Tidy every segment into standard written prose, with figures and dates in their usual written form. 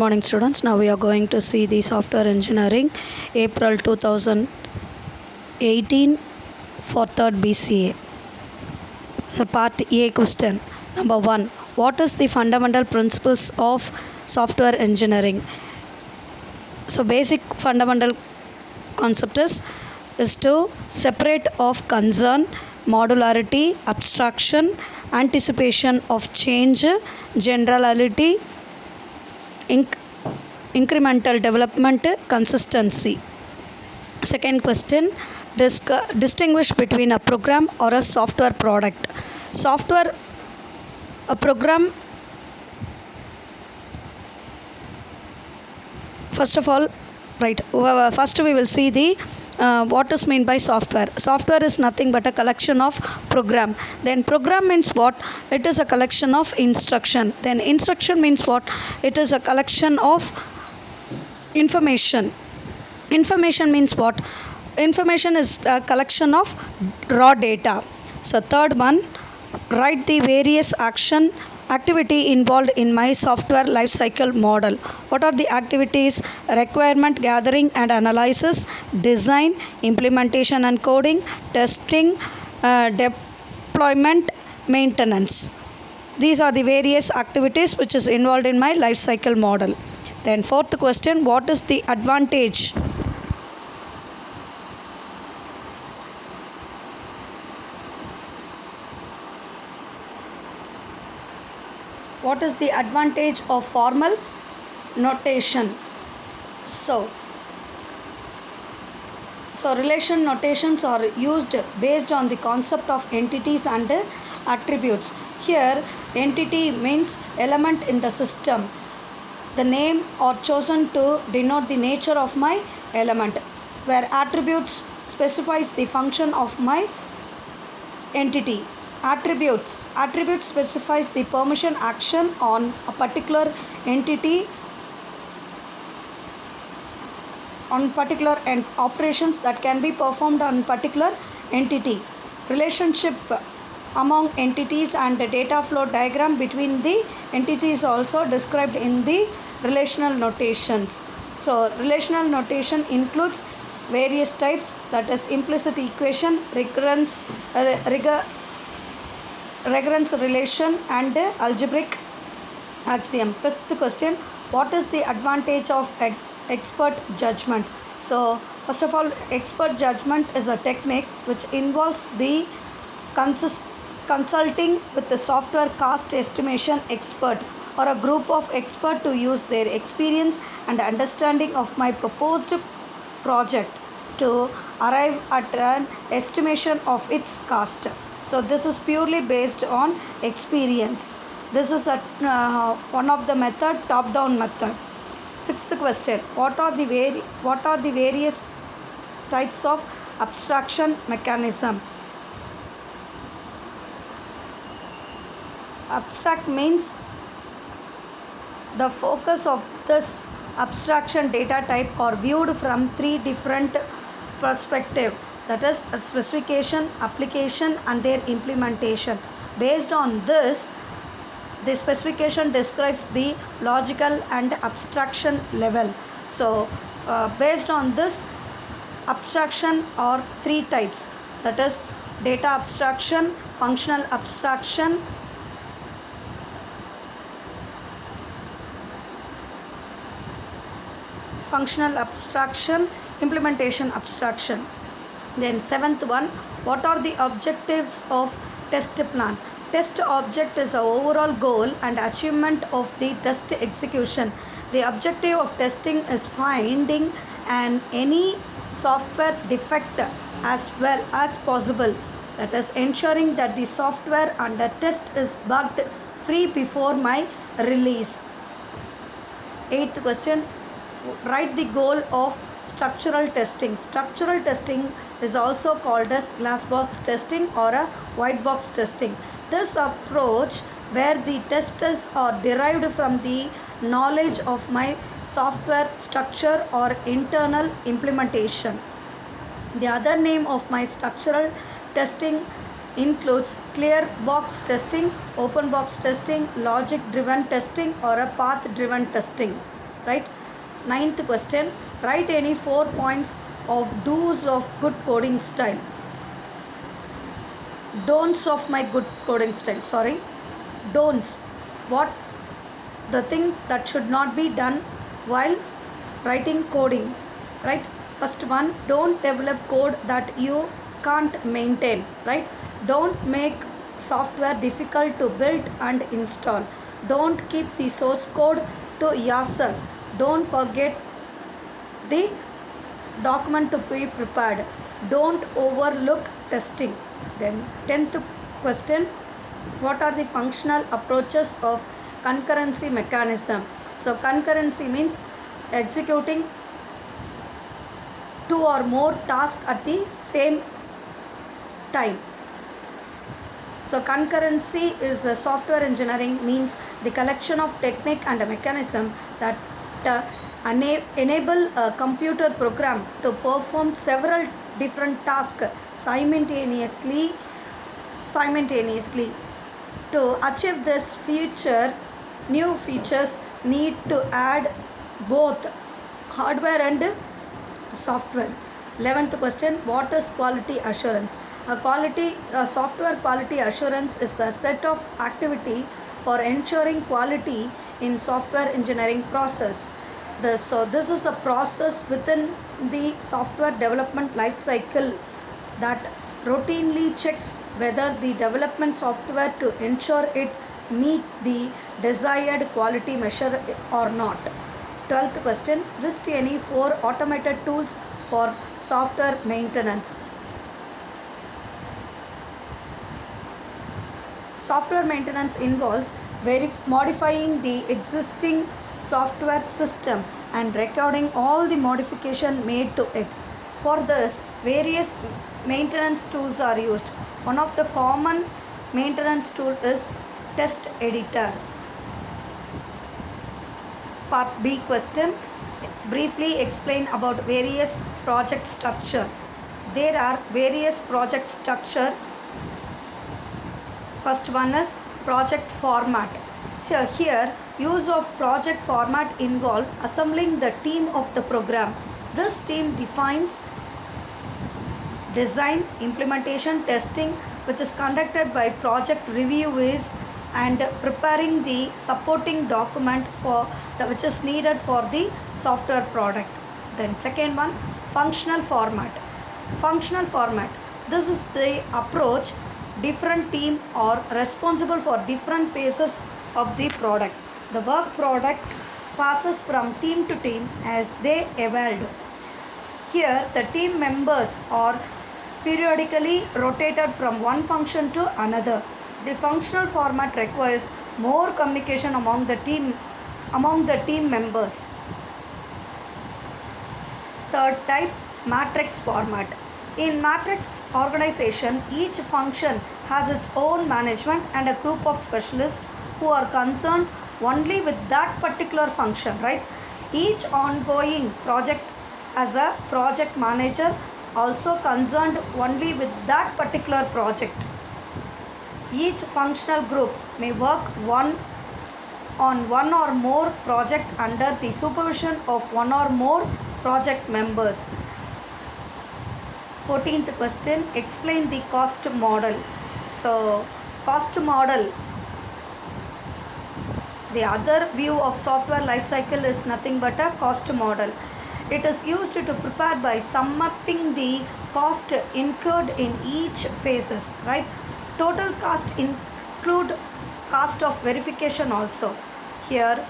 Morning students, now we are going to see the software engineering April 2018 for 3rd BCA. So part A question. Number 1. What is the fundamental principles of software engineering? So basic fundamental concept is to separate of concern, modularity, abstraction, anticipation of change, generality, incremental development, consistency. Second question, distinguish between a program or a software product. Software, a program, first of all, right, first we will see the what is meant by software. Software is nothing but a collection of program. Then program means what? It is a collection of instruction. Then instruction means what? It is a collection of information. Information means what? Information is a collection of raw data. So third one, write the various activity involved in my software lifecycle model. What are the activities? Requirement gathering and analysis, design, implementation and coding, testing, deployment, maintenance. These are the various activities which is involved in my lifecycle model. Then fourth question, what is the advantage? What is the advantage of formal notation? So relation notations are used based on the concept of entities and attributes. Here entity means element in the system. The name are chosen to denote the nature of my element, where attributes specifies the function of my entity. Attributes specifies the permission action on a particular entity, on particular and operations that can be performed on particular entity. Relationship among entities and the data flow diagram between the entities also described in the relational notations. So relational notation includes various types, that is implicit equation, recurrence relation and algebraic axiom. Fifth question, what is the advantage of expert judgment? So first of all, expert judgment is a technique which involves the consulting with the software cost estimation expert or a group of experts to use their experience and understanding of my proposed project to arrive at an estimation of its cost. So this is purely based on experience. This is one of the method, top-down method. Sixth question, what are the various types of abstraction mechanism? Abstract means the focus of this abstraction data type are viewed from three different perspectives, that is a specification, application and their implementation. Based on this, the specification describes the logical and abstraction level. So based on this, abstraction are three types, that is data abstraction, functional abstraction, implementation abstraction. Then seventh one, what are the objectives of test plan? Test object is an overall goal and achievement of the test execution. The objective of testing is finding any software defect as well as possible, that is ensuring that the software under test is bugged free before my release. Eighth question, write the goal of structural testing. Structural testing is also called as glass box testing or a white box testing. This approach where the tests are derived from the knowledge of my software structure or internal implementation. The other name of my structural testing includes clear box testing, open box testing, logic driven testing or a path driven testing. right? Ninth question, write any 4 points of do's of good coding style. Don'ts of my good coding style, sorry. Don'ts, what the thing that should not be done while writing coding, right? First one, don't develop code that you can't maintain, right? Don't make software difficult to build and install. Don't keep the source code to yourself. Don't forget the document to be prepared. Don't overlook testing. Then 10th question, what are the functional approaches of concurrency mechanism? So concurrency means executing two or more tasks at the same time. So concurrency is software engineering means the collection of technique and a mechanism that enable a computer program to perform several different tasks simultaneously. To achieve this feature, new features need to add both hardware and software. 11th question, what is quality assurance? A software quality assurance is a set of activity for ensuring quality in software engineering process. So this is a process within the software development life cycle that routinely checks whether the development software to ensure it meet the desired quality measure or not. 12th question, list any 4 automated tools for software maintenance. Software maintenance involves modifying the existing software system and recording all the modification made to it. For this, various maintenance tools are used. One of the common maintenance tool is test editor. Part B question, briefly explain about various project structure. There are various project structure. First one is project format. So here use of project format involve assembling the team of the program. This team defines design, implementation, testing, which is conducted by project reviewers, and preparing the supporting document which is needed for the software product. Then second one, functional format. Functional format, this is the approach different team are responsible for different phases of the product. The work product passes from team to team as they evolve. Here the team members are periodically rotated from one function to another. The functional format requires more communication among the team members. Third type, matrix format. In matrix organization, each function has its own management and a group of specialists who are concerned only with that particular function, right? Each ongoing project has a project manager also concerned only with that particular project. Each functional group may work on one or more project under the supervision of one or more project members. 14th question, explain the cost model. So cost model, the other view of software life cycle is nothing but a cost model. It is used to prepare by summing the cost incurred in each phases, right? Total cost include cost of verification also. Here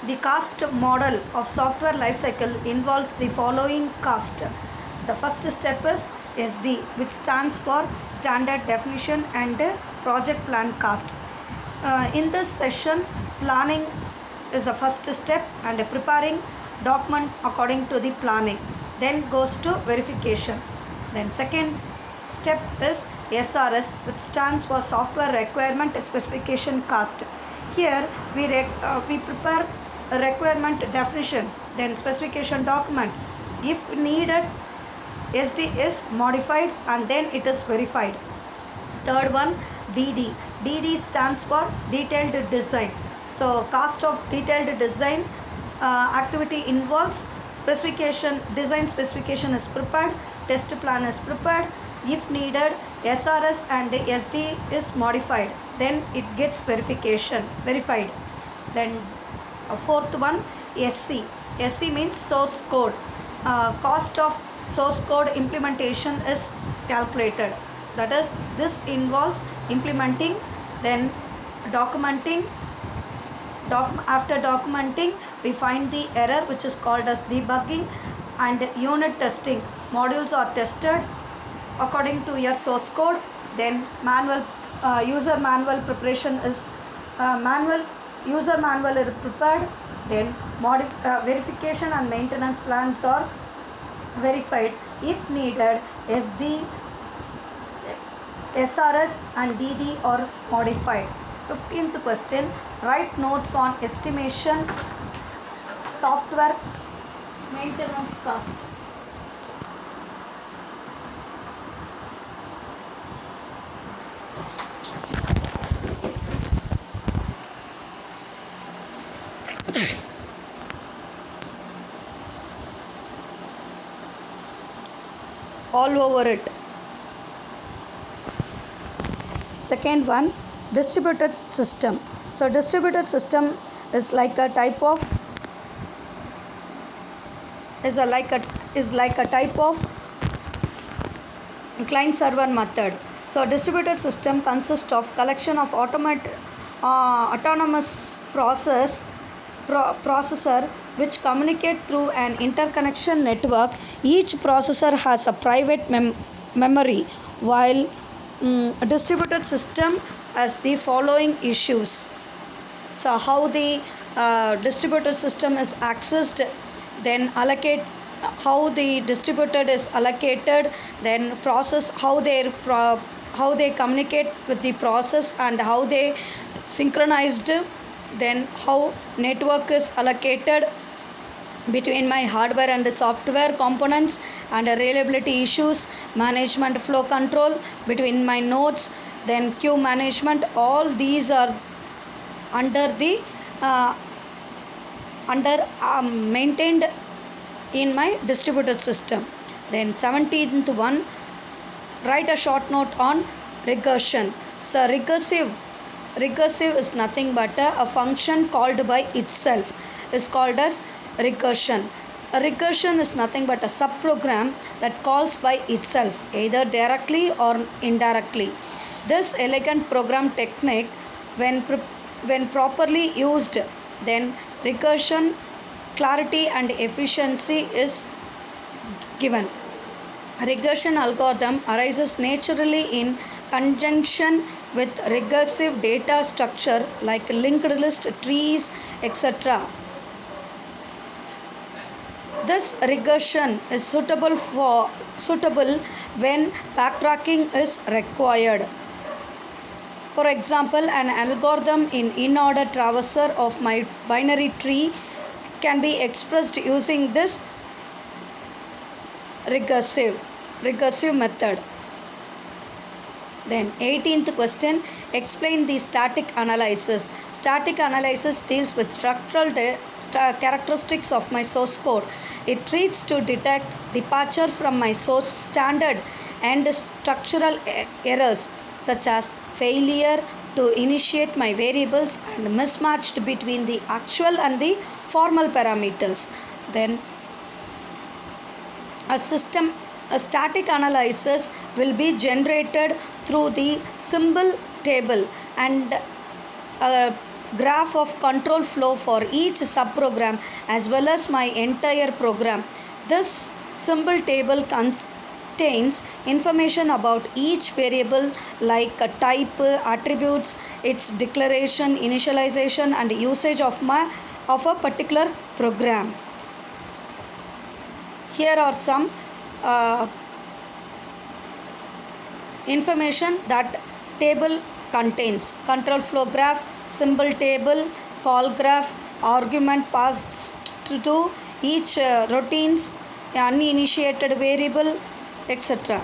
the cost model of software lifecycle involves the following cost. The first step is SD, which stands for standard definition and project plan cost. In this session, planning is the first step and preparing document according to the planning. Then goes to verification. Then second step is SRS, which stands for software requirement specification cost. Here we prepare a requirement definition, then specification document. If needed, SD is modified and then it is verified. Third one, DD. DD stands for detailed design. So cost of detailed design activity involves specification, design specification is prepared, test plan is prepared. If needed, SRS and SD is modified. Then it gets verified. Then fourth one, SC. SC means source code. Cost of source code implementation is calculated. That is, this involves implementing, then documenting. After documenting, we find the error, which is called as debugging, and unit testing. Modules are tested according to your source code. Then user manual preparation is user manual is prepared. Then verification and maintenance plans are verified. If needed, SD, SRS and DD are modified. 15th question, write notes on estimation software maintenance cost. All over it. Second one, distributed system. So distributed system is like a type of type of client server method. So distributed system consists of collection of autonomous processor which communicate through an interconnection network. Each processor has a private memory, while a distributed system has the following issues. So how the distributed system is accessed, then how the distributed is allocated, then process, how they communicate with the process and how they synchronized, then how network is allocated between my hardware and software components, and reliability issues, management flow control between my nodes, then queue management. All these are maintained in my distributed system. Then 17th one, write a short note on regression. So recursive is nothing but a function called by itself is called as recursion. A recursion is nothing but a subprogram that calls by itself, either directly or indirectly. This elegant program technique, when properly used, then recursion, clarity and efficiency is given. Regression algorithm arises naturally in conjunction with recursive data structure like linked list, trees, etc. This regression is suitable when backtracking is required. For example, an algorithm in order traverser of my binary tree can be expressed using this recursive method. Then 18th question, explain the static analysis. Static analysis deals with structural characteristics of my source code. It treats to detect departure from my source standard and structural errors such as failure to initiate my variables and mismatched between the actual and the formal parameters. Then a static analysis will be generated through the symbol table and a graph of control flow for each subprogram as well as my entire program. This symbol table contains information about each variable like a type, attributes, its declaration, initialization and usage of a particular program. Here are some information that table contains: control flow graph, symbol table, call graph, argument passed to each routines, uninitiated variable, etc.